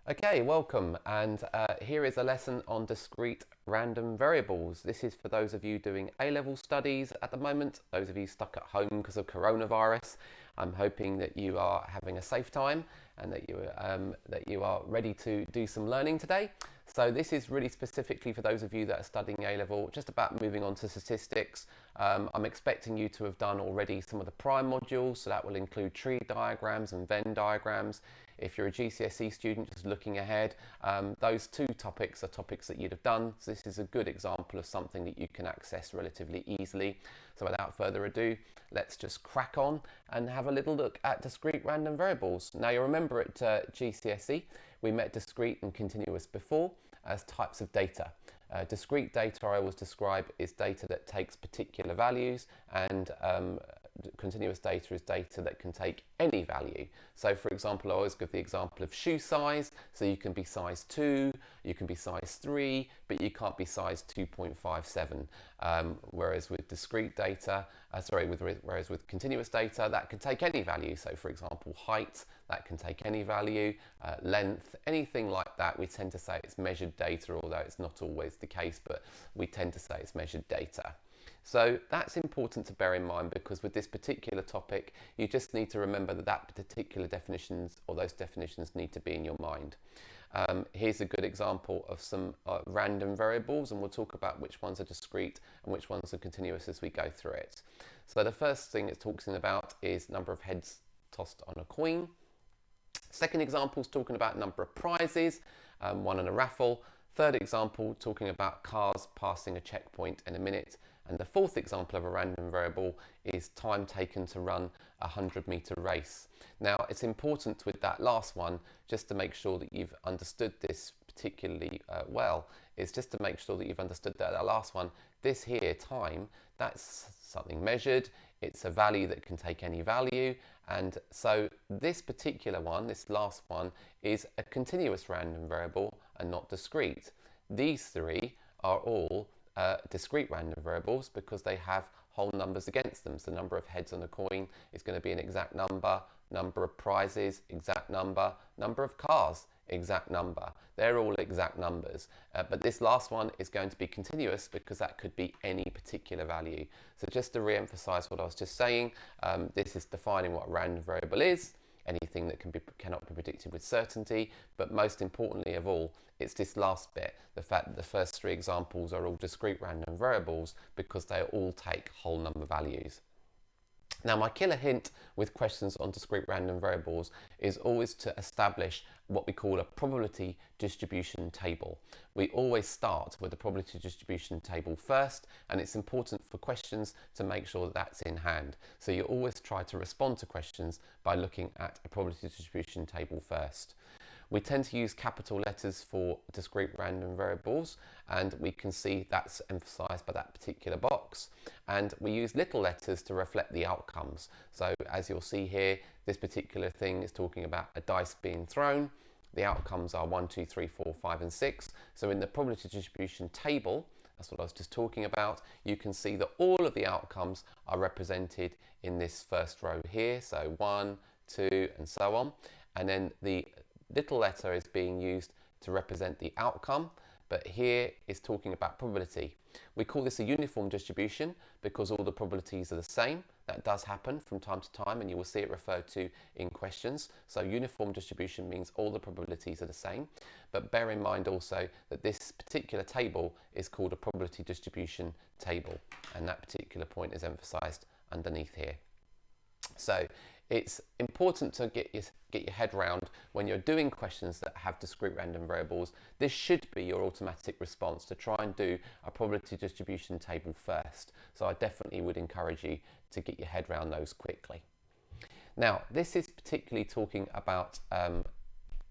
Okay, welcome, and here is a lesson on discrete random variables. This is for those of you doing A-level studies at the moment, those of you stuck at home because of coronavirus. I'm hoping that you are having a safe time and that you are ready to do some learning today. So this is really specifically for those of you that are studying A-level, just about moving on to statistics. I'm expecting you to have done already some of the prime modules, so that will include tree diagrams and Venn diagrams. If you're a GCSE student just looking ahead, those two topics are topics that you'd have done. So this is a good example of something that you can access relatively easily. So without further ado, let's just crack on and have a little look at discrete random variables. Now you remember at GCSE, we met discrete and continuous before as types of data. Discrete data I always describe is data that takes particular values, and continuous data is data that can take any value. So for example, I always give the example of shoe size. So you can be size 2, you can be size 3, but you can't be size 2.57. Whereas with discrete data, whereas with continuous data, that can take any value. So for example, height, that can take any value, length, anything like that. We tend to say it's measured data, although it's not always the case, but we tend to say it's measured data. So that's important to bear in mind, because with this particular topic, you just need to remember that particular definitions, or those definitions, need to be in your mind. Here's a good example of some random variables, and we'll talk about which ones are discrete and which ones are continuous as we go through it. So the first thing it's talking about is number of heads tossed on a coin. Second example is talking about number of prizes won in a raffle. Third example, talking about cars passing a checkpoint in a minute. And the fourth example of a random variable is time taken to run a 100-meter race. Now, it's important with that last one, just to make sure that you've understood this particularly well, is just to make sure that you've understood that last one. This here, time, that's something measured. It's a value that can take any value. And so this particular one, this last one, is a continuous random variable and not discrete. These three are all discrete random variables because they have whole numbers against them. So the number of heads on a coin is going to be an exact number, number of prizes, exact number, number of cars, exact number. They're all exact numbers. But this last one is going to be continuous because that could be any particular value. So just to re-emphasize what I was just saying, this is defining what a random variable is. Anything that cannot be predicted with certainty, but most importantly of all, it's this last bit, the fact that the first three examples are all discrete random variables because they all take whole number values. Now, my killer hint with questions on discrete random variables is always to establish what we call a probability distribution table. We always start with the probability distribution table first, and it's important for questions to make sure that that's in hand. So you always try to respond to questions by looking at a probability distribution table first. We tend to use capital letters for discrete random variables, and we can see that's emphasized by that particular box. And we use little letters to reflect the outcomes. So as you'll see here, this particular thing is talking about a dice being thrown. The outcomes are 1, 2, 3, 4, 5, and 6. So in the probability distribution table, that's what I was just talking about, you can see that all of the outcomes are represented in this first row here. So 1, 2, and so on. And then the little letter is being used to represent the outcome, but here is talking about probability. We call this a uniform distribution because all the probabilities are the same. That does happen from time to time, and you will see it referred to in questions. So uniform distribution means all the probabilities are the same, but bear in mind also that this particular table is called a probability distribution table, and that particular point is emphasized underneath here. So it's important to get your head round when you're doing questions that have discrete random variables. This should be your automatic response, to try and do a probability distribution table first. So I definitely would encourage you to get your head around those quickly. Now, this is particularly talking about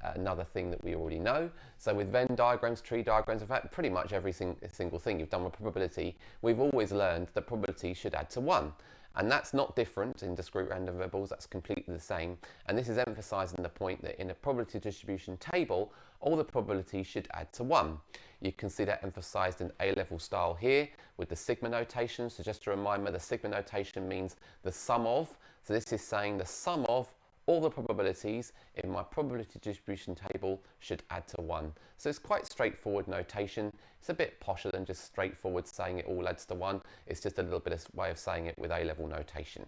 another thing that we already know. So with Venn diagrams, tree diagrams, in fact, pretty much every single thing you've done with probability, we've always learned that probability should add to 1. And that's not different in discrete random variables, that's completely the same. And this is emphasizing the point that in a probability distribution table, all the probabilities should add to 1. You can see that emphasized in A-level style here with the sigma notation. So just to remind me, the sigma notation means the sum of. So this is saying the sum of all the probabilities in my probability distribution table should add to 1. So it's quite straightforward notation. It's a bit posher than just straightforward saying it all adds to 1. It's just a little bit of way of saying it with A-level notation.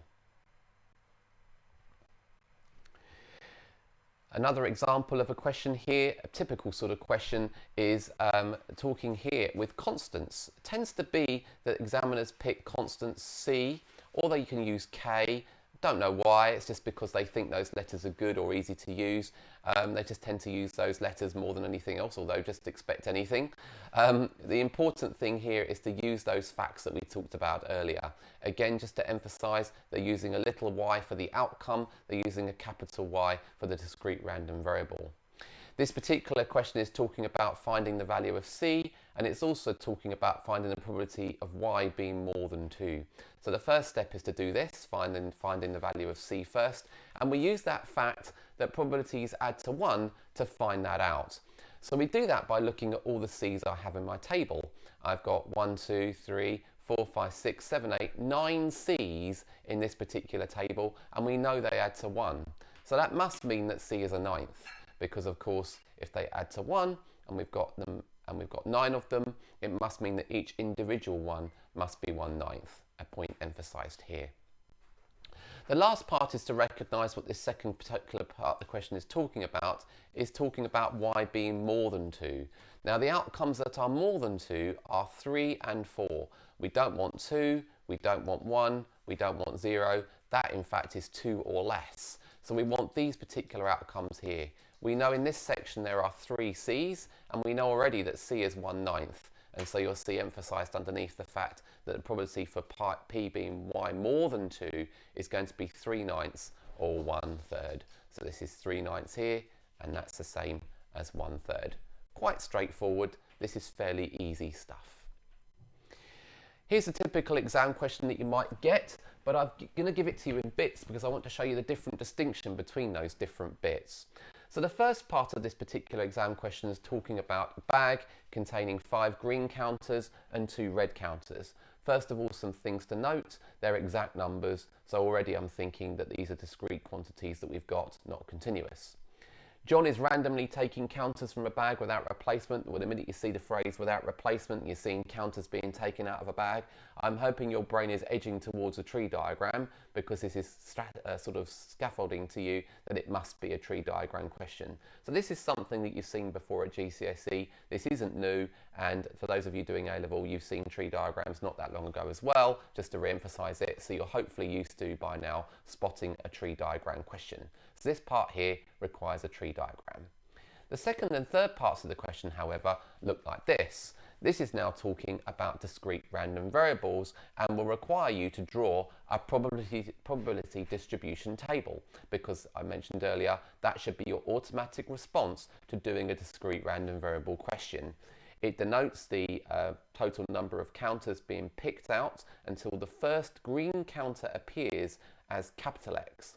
Another example of a question here, a typical sort of question, is talking here with constants. It tends to be that examiners pick constants C, or they can use K. Don't know why, it's just because they think those letters are good or easy to use. They just tend to use those letters more than anything else, although just expect anything. The important thing here is to use those facts that we talked about earlier. Again, just to emphasize, they're using a little y for the outcome, they're using a capital Y for the discrete random variable. This particular question is talking about finding the value of C, and it's also talking about finding the probability of Y being more than 2. So the first step is to do this, finding the value of C first, and we use that fact that probabilities add to 1 to find that out. So we do that by looking at all the C's I have in my table. I've got 1, 2, 3, 4, 5, 6, 7, 8, 9 C's in this particular table, and we know they add to 1. So that must mean that C is a ninth, because of course if they add to 1 and we've got 9 of them, it must mean that each individual one must be 1/9, a point emphasized here. The last part is to recognize what this second particular part of the question is talking about Y being more than 2. Now the outcomes that are more than 2 are 3 and 4. We don't want 2, we don't want 1, we don't want 0. That in fact is 2 or less. So we want these particular outcomes here. We know in this section there are 3 C's, and we know already that C is 1/9. And so you'll see emphasized underneath the fact that the probability for P being Y more than 2 is going to be 3/9 or 1/3. So this is 3/9 here, and that's the same as 1/3. Quite straightforward. This is fairly easy stuff. Here's a typical exam question that you might get, but I'm going to give it to you in bits because I want to show you the different distinction between those different bits. So the first part of this particular exam question is talking about a bag containing 5 green counters and 2 red counters. First of all, some things to note, they're exact numbers, so already I'm thinking that these are discrete quantities that we've got, not continuous. John is randomly taking counters from a bag without replacement. Well, the minute you see the phrase without replacement, you're seeing counters being taken out of a bag. I'm hoping your brain is edging towards a tree diagram because this is sort of scaffolding to you that it must be a tree diagram question. So this is something that you've seen before at GCSE. This isn't new, and for those of you doing A-level, you've seen tree diagrams not that long ago as well, just to re-emphasize it. So you're hopefully used to, by now, spotting a tree diagram question. So this part here requires a tree diagram. The second and third parts of the question, however, look like this. This is now talking about discrete random variables and will require you to draw a probability distribution table, because I mentioned earlier that should be your automatic response to doing a discrete random variable question. It denotes the total number of counters being picked out until the first green counter appears as capital X.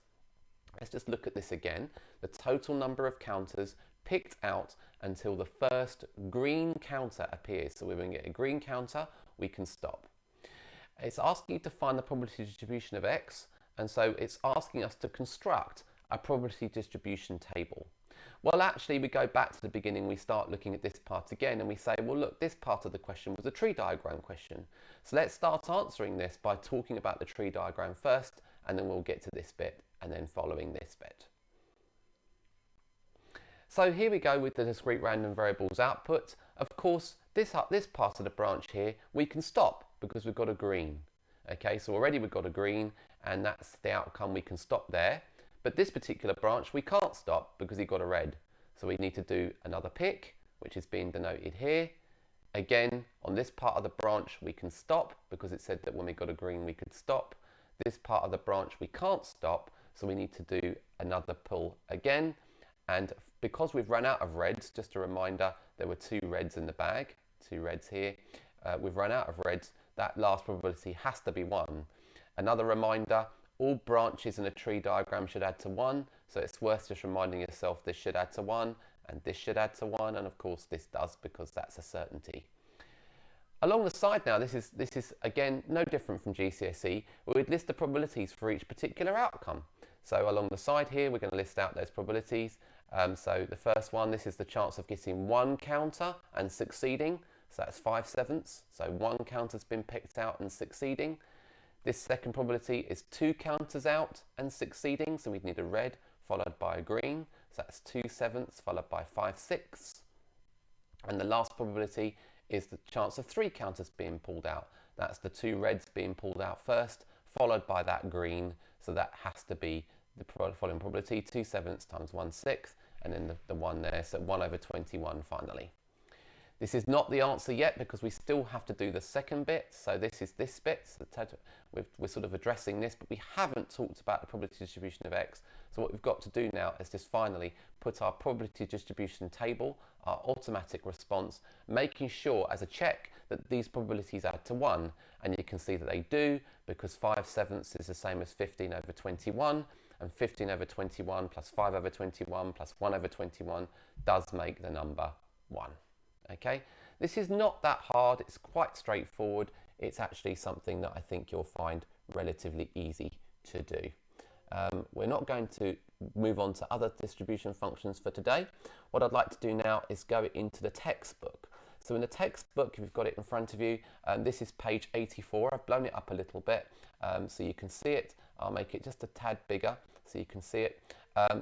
Let's just look at this again. The total number of counters picked out until the first green counter appears. So when we get a green counter, we can stop. It's asking you to find the probability distribution of X, and so it's asking us to construct a probability distribution table. Well, actually, we go back to the beginning, we start looking at this part again, and we say, well, look, this part of the question was a tree diagram question. So let's start answering this by talking about the tree diagram first, and then we'll get to this bit, and then following this bit. So here we go with the discrete random variables output. Of course, this part of the branch here, we can stop because we've got a green. Okay, so already we've got a green, and that's the outcome, we can stop there. But this particular branch, we can't stop because we've got a red. So we need to do another pick, which is being denoted here. Again, on this part of the branch, we can stop because it said that when we got a green, we could stop. This part of the branch, we can't stop, so we need to do another pull again. And because we've run out of reds, just a reminder, there were 2 reds in the bag, 2 reds here. We've run out of reds. That last probability has to be 1. Another reminder, all branches in a tree diagram should add to 1, so it's worth just reminding yourself this should add to 1, and this should add to 1, and of course this does because that's a certainty. Along the side now, this is again no different from GCSE, where we'd list the probabilities for each particular outcome. So along the side here, we're going to list out those probabilities. So the first one, this is the chance of getting one counter and succeeding. So that's 5/7. So one counter's been picked out and succeeding. This second probability is two counters out and succeeding. So we'd need a red followed by a green. So that's 2/7 followed by 5/6. And the last probability is the chance of three counters being pulled out. That's the two reds being pulled out first, followed by that green. So that has to be the following probability, 2/7 times 1/6, and then the one there, so 1/21 finally. This is not the answer yet because we still have to do the second bit. So this is this bit. So we're sort of addressing this, but we haven't talked about the probability distribution of X. So what we've got to do now is just finally put our probability distribution table, our automatic response, making sure as a check that these probabilities add to 1. And you can see that they do, because 5/7 is the same as 15/21. And 15/21 plus 5/21 plus 1/21 does make the number 1. Okay, this is not that hard, it's quite straightforward. It's actually something that I think you'll find relatively easy to do. We're not going to move on to other distribution functions for today. What I'd like to do now is go into the textbook. So in the textbook, if you've got it in front of you, this is page 84. I've blown it up a little bit so you can see it. I'll make it just a tad bigger so you can see it.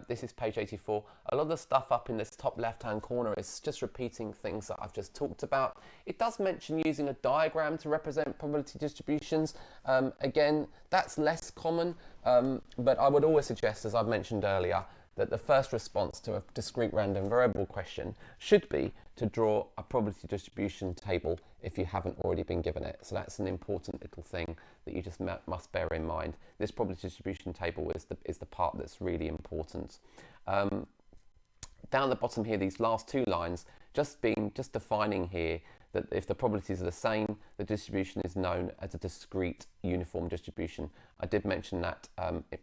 This is page 84. A lot of the stuff up in this top left-hand corner is just repeating things that I've just talked about. It does mention using a diagram to represent probability distributions. Again, that's less common, but I would always suggest, as I've mentioned earlier, that the first response to a discrete random variable question should be to draw a probability distribution table if you haven't already been given it. So that's an important little thing that you just must bear in mind. This probability distribution table is the part that's really important. Down the bottom here, these last two lines, just defining here that if the probabilities are the same, the distribution is known as a discrete uniform distribution. I did mention that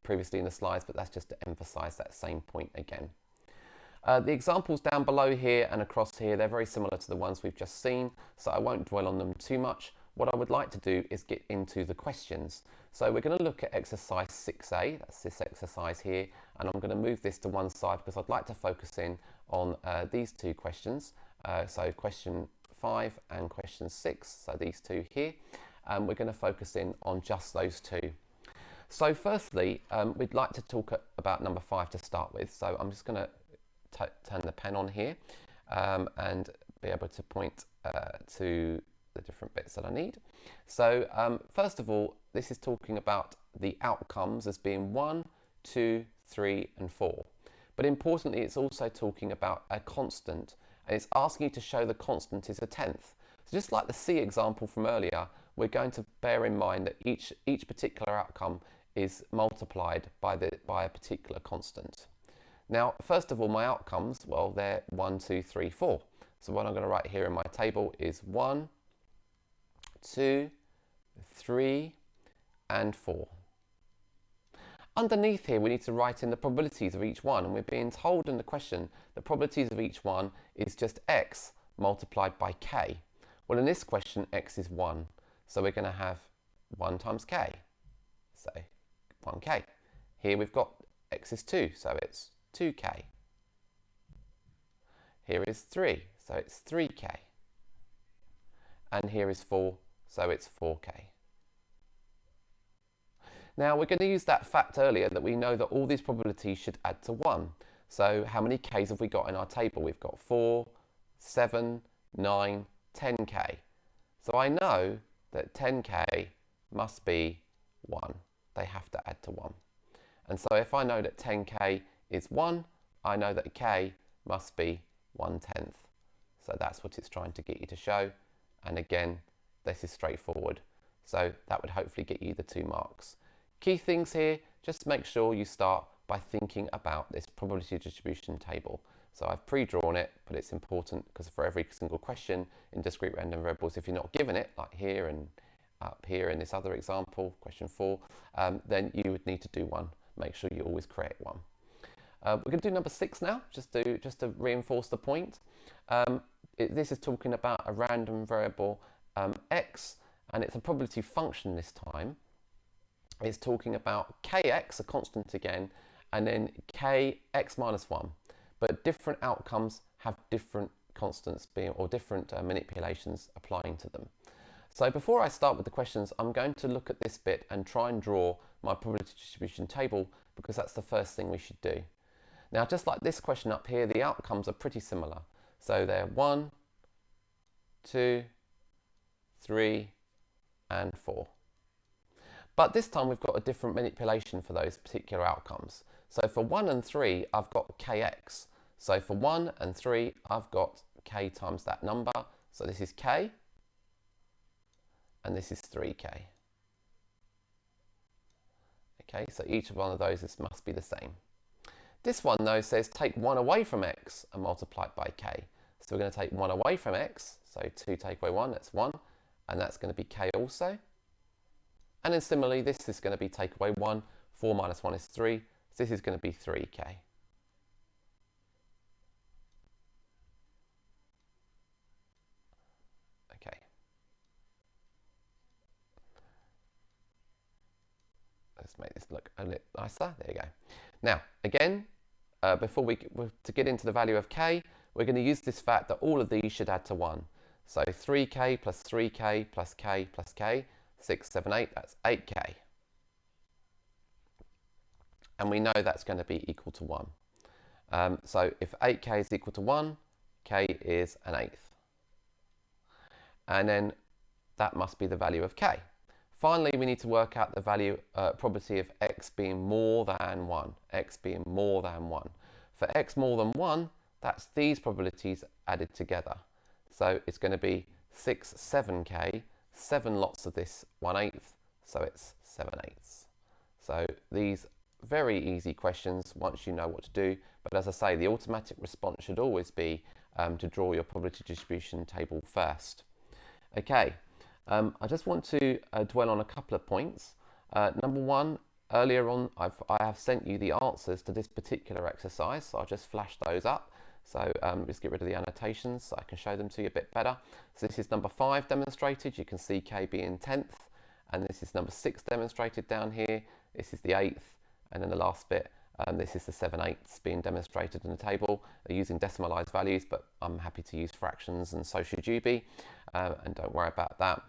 previously in the slides, but that's just to emphasize that same point again. The examples down below here and across here, they're very similar to the ones we've just seen, so I won't dwell on them too much. What I would like to do is get into the questions. So we're going to look at exercise 6a, that's this exercise here, and I'm going to move this to one side because I'd like to focus in on these two questions. So question 5 and question 6, so these two here, and we're going to focus in on just those two. So firstly, we'd like to talk about number 5 to start with, so I'm just going to turn the pen on here and be able to point to the different bits that I need. So first of all, this is talking about the outcomes as being 1, 2, 3 and 4. But importantly, it's also talking about a constant, and it's asking you to show the constant is a tenth. So just like the C example from earlier, we're going to bear in mind that each particular outcome is multiplied by a particular constant. Now, first of all, my outcomes, well, they're 1, 2, 3, 4. So what I'm going to write here in my table is 1, 2, 3, and 4. Underneath here, we need to write in the probabilities of each one, and we're being told in the question the probabilities of each one is just x multiplied by k. Well, in this question, x is 1, so we're going to have 1 times k, so 1k. Here we've got x is 2, so it's 2k. Here is 3, so it's 3k. And here is 4, so it's 4k. Now we're going to use that fact earlier that we know that all these probabilities should add to 1. So how many k's have we got in our table? We've got 4, 7, 9, 10k. So I know that 10k must be 1. They have to add to 1. And so if I know that 10k is 1, I know that k must be 1/10. So that's what it's trying to get you to show. And again, this is straightforward. So that would hopefully get you the 2 marks. Key things here, just make sure you start by thinking about this probability distribution table. So I've pre-drawn it, but it's important because for every single question in discrete random variables, if you're not given it, like here and up here in this other example, question 4, then you would need to do one. Make sure you always create one. We're going to do number 6 now, just to reinforce the point. This is talking about a random variable x, and it's a probability function this time. It's talking about kx, a constant again, and then k x minus 1. But different outcomes have different constants being, or different manipulations applying to them. So before I start with the questions, I'm going to look at this bit and try and draw my probability distribution table, because that's the first thing we should do. Now, just like this question up here, the outcomes are pretty similar. So they're 1, 2, 3, and 4. But this time we've got a different manipulation for those particular outcomes. So for 1 and 3, I've got kx. So for 1 and 3, I've got k times that number. So this is k, and this is 3k. Okay, so each one of those must be the same. This one, though, says take 1 away from x and multiply it by k. So we're going to take 1 away from x. So 2 take away 1, that's 1. And that's going to be k also. And then similarly, this is going to be take away 1. 4 minus 1 is 3. So this is going to be 3k. Okay. Let's make this look a little nicer. There you go. Now, again, to get into the value of k, we're going to use this fact that all of these should add to 1. So 3k plus 3k plus k plus k, 6, 7, 8, that's 8k. And we know that's going to be equal to 1. So if 8k is equal to 1, k is an eighth. And then that must be the value of k. Finally, we need to work out the value, probability of x being more than 1. X being more than 1. For x more than 1, that's these probabilities added together. So it's going to be 6, 7k, 7 lots of this 1/8, so it's 7/8. So these very easy questions once you know what to do. But as I say, the automatic response should always be to draw your probability distribution table first. Okay. I just want to dwell on a couple of points. Number one, earlier on I have sent you the answers to this particular exercise, so I'll just flash those up. So just get rid of the annotations so I can show them to you a bit better. So this is number 5 demonstrated, you can see k being 10th, and this is number 6 demonstrated down here, this is the 8th, and then the last bit, this is the 7/8 being demonstrated in the table using decimalised values, but I'm happy to use fractions, and so should you be, and don't worry about that.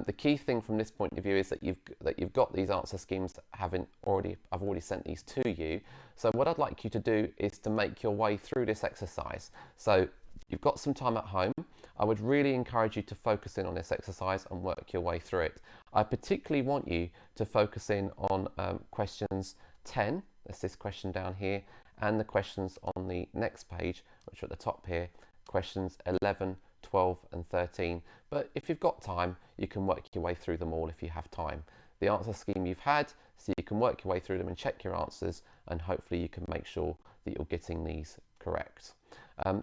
The key thing from this point of view is that you've got these answer schemes I've already sent these to you. So what I'd like you to do is to make your way through this exercise. So you've got some time at home. I would really encourage you to focus in on this exercise and work your way through it. I particularly want you to focus in on questions 10, that's this question down here, and the questions on the next page, which are at the top here, questions 11, 12 and 13. But if you've got time, you can work your way through them all if you have time. The answer scheme you've had, so you can work your way through them and check your answers, and hopefully you can make sure that you're getting these correct.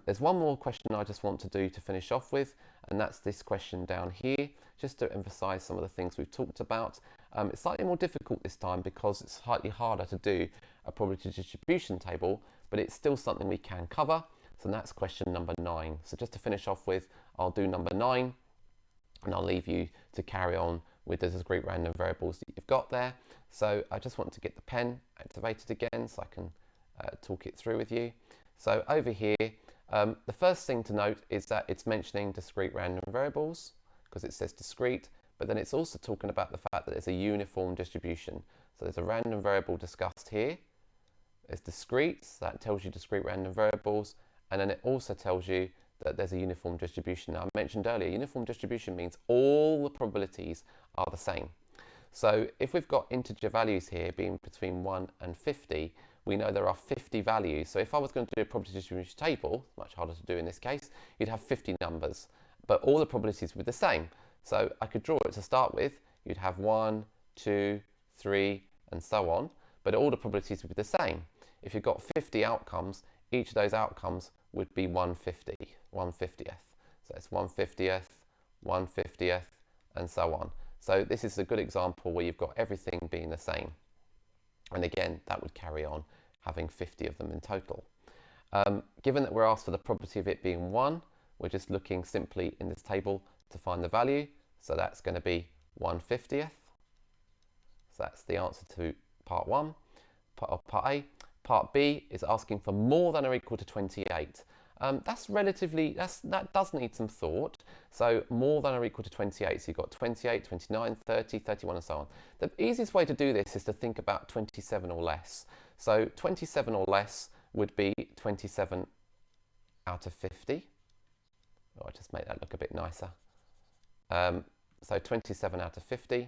There's one more question I just want to do to finish off with, and that's this question down here, just to emphasize some of the things we've talked about. It's slightly more difficult this time because it's slightly harder to do a probability distribution table, but it's still something we can cover. So that's question number 9. So just to finish off with, I'll do number 9, and I'll leave you to carry on with the discrete random variables that you've got there. So I just want to get the pen activated again so I can talk it through with you. So over here, the first thing to note is that it's mentioning discrete random variables because it says discrete, but then it's also talking about the fact that there's a uniform distribution. So there's a random variable discussed here. There's discrete, so that tells you discrete random variables, and then it also tells you that there's a uniform distribution. Now, I mentioned earlier, uniform distribution means all the probabilities are the same. So if we've got integer values here being between 1 and 50, we know there are 50 values. So if I was going to do a probability distribution table, much harder to do in this case, you'd have 50 numbers, but all the probabilities would be the same. So I could draw it to start with. You'd have 1, 2, 3, and so on, but all the probabilities would be the same. If you've got 50 outcomes, each of those outcomes would be 150th. So it's 150th, 150th, and so on. So this is a good example where you've got everything being the same. And again, that would carry on having 50 of them in total. Given that we're asked for the probability of it being 1, we're just looking simply in this table to find the value. So that's going to be 150th. So that's the answer to part 1 of part A. Part B is asking for more than or equal to 28. That does need some thought. So more than or equal to 28. So you've got 28, 29, 30, 31 and so on. The easiest way to do this is to think about 27 or less. So 27 or less would be 27 out of 50. Oh, I'll just make that look a bit nicer. So 27 out of 50. There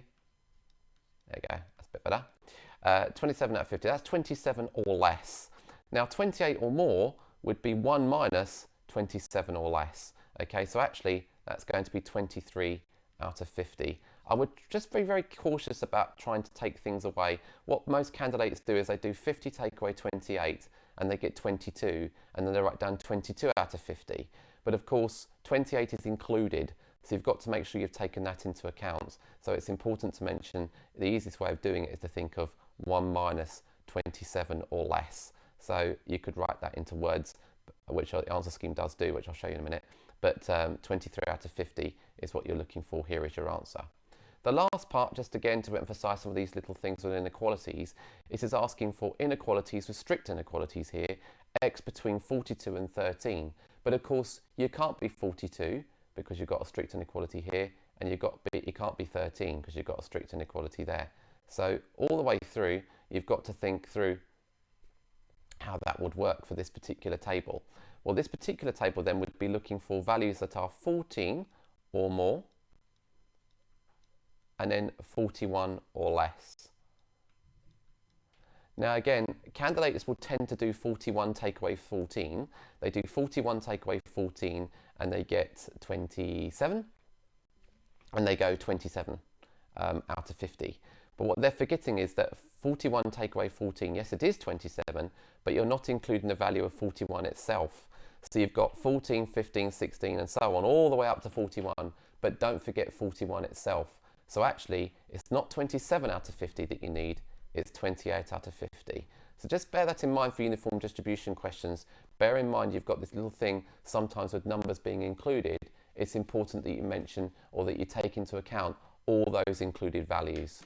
you go, that's a bit better. 27 out of 50, that's 27 or less. Now 28 or more would be 1 minus 27 or less. Okay, so actually that's going to be 23 out of 50. I would just be very cautious about trying to take things away. What most candidates do is they do 50 take away 28 and they get 22, and then they write down 22 out of 50. But of course 28 is included, so you've got to make sure you've taken that into account. So it's important to mention the easiest way of doing it is to think of 1 minus 27 or less. So you could write that into words, which the answer scheme does do, which I'll show you in a minute. But 23 out of 50 is what you're looking for here as your answer. The last part, just again to emphasize some of these little things with inequalities, it is asking for inequalities with strict inequalities here, x between 42 and 13. But of course, you can't be 42 because you've got a strict inequality here, and you can't be 13 because you've got a strict inequality there. So all the way through, you've got to think through how that would work for this particular table. Well, this particular table then would be looking for values that are 14 or more, and then 41 or less. Now again, candidates will tend to do 41 take away 14. They do 41 take away 14 and they get 27, and they go 27 out of 50. But what they're forgetting is that 41 take away 14, yes it is 27, but you're not including the value of 41 itself. So you've got 14, 15, 16 and so on, all the way up to 41, but don't forget 41 itself. So actually, it's not 27 out of 50 that you need, it's 28 out of 50. So just bear that in mind for uniform distribution questions. Bear in mind you've got this little thing sometimes with numbers being included. It's important that you mention or that you take into account all those included values.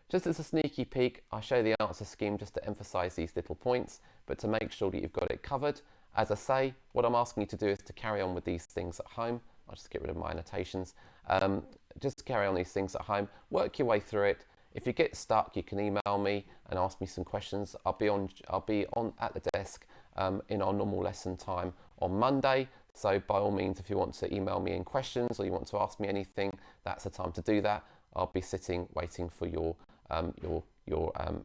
Just as a sneaky peek, I'll show you the answer scheme just to emphasize these little points, but to make sure that you've got it covered. As I say, what I'm asking you to do is to carry on with these things at home. I'll just get rid of my annotations. Just carry on these things at home, work your way through it. If you get stuck, you can email me and ask me some questions. I'll be on at the desk in our normal lesson time on Monday. So by all means, if you want to email me in questions or you want to ask me anything, that's the time to do that. I'll be sitting waiting for your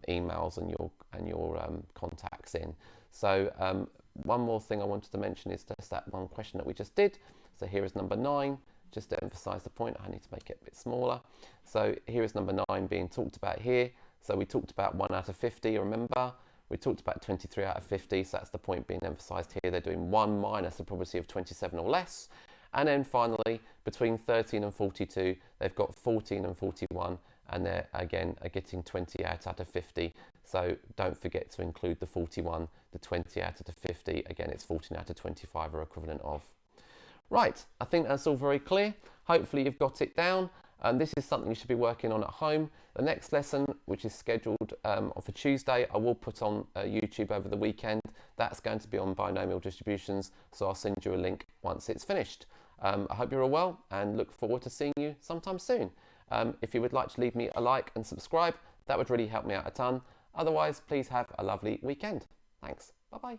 emails and your contacts in. So one more thing I wanted to mention is just that one question that we just did. So here is number 9. Just to emphasize the point, I need to make it a bit smaller. So here is number 9 being talked about here. So we talked about 1 out of 50, remember? We talked about 23 out of 50, so that's the point being emphasized here. They're doing 1 minus the probability of 27 or less. And then finally, between 13 and 42, they've got 14 and 41, and they're again are getting 28 out of 50. So don't forget to include the 41, the 20 out of the 50. Again, it's 14 out of 25 or equivalent of. Right, I think that's all very clear. Hopefully you've got it down, and this is something you should be working on at home. The next lesson, which is scheduled for Tuesday, I will put on YouTube over the weekend. That's going to be on binomial distributions, so I'll send you a link once it's finished. I hope you're all well and look forward to seeing you sometime soon. If you would like to leave me a like and subscribe, that would really help me out a ton. Otherwise, please have a lovely weekend. Thanks. Bye-bye.